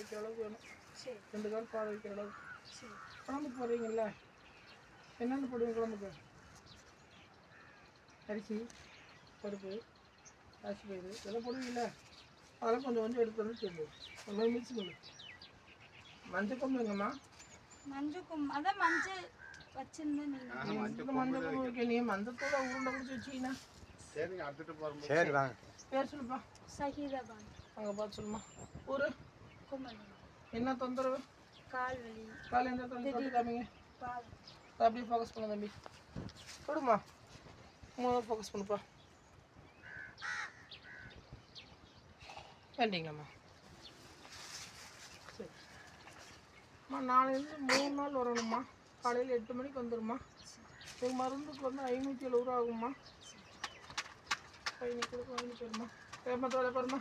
வைக்கிற அளவுக்கு வேணும். சரி 2 கால் பால் வைக்கிற அளவுக்கு. சரி. குழம்புக்கு போடுறீங்கல்ல, என்னென்ன போடுவீங்க குழம்புக்கு? அரிசி, பருப்பு, அரிசி பயிறு இதெல்லாம் போடுவீங்கல்ல, அதெல்லாம் கொஞ்சம் கொஞ்சம் எடுத்து வந்து சேர்ந்து அந்த மாதிரி மிக்ஸ் பண்ணு. மஞ்சள் கொம்பு எங்கம்மா? மஞ்சள் கொம்பு அதான் மஞ்சள் வச்சிருந்தேன் நீங்கள். மஞ்சள் கொம்பு வைக்க நீ மஞ்சத்தோட உருண்டை பிடிச்சி வச்சிங்கன்னா சரிங்க, அடுத்துட்டு போகிறோம். சரி வாங்க. பேர் சொல்லுப்பா. சஹீதா பானு. அங்கே பார்த்து சொல்லுமா. ஊர் குமரி. என்ன தொந்தரவு? கால் வலி. கால் எந்த தொழில் தொட்டு காமிங்க. பால். அப்படியே ஃபோக்கஸ் பண்ணு தம்பி. கொடுமா, மூணு ஃபோக்கஸ் பண்ணுப்பா. வேண்டிங்களாம்மா? சரி அம்மா, நாளையிலேருந்து 3 நாள் வரணும்மா. காலையில் 8 மணிக்கு வந்துடும்மா. ஒரு மருந்துக்கு வந்து 570 ரூபா ஆகும்மா. 5 கொடுக்க வாங்கிட்டு வருமா. வேகமாக வேலை பாருமா.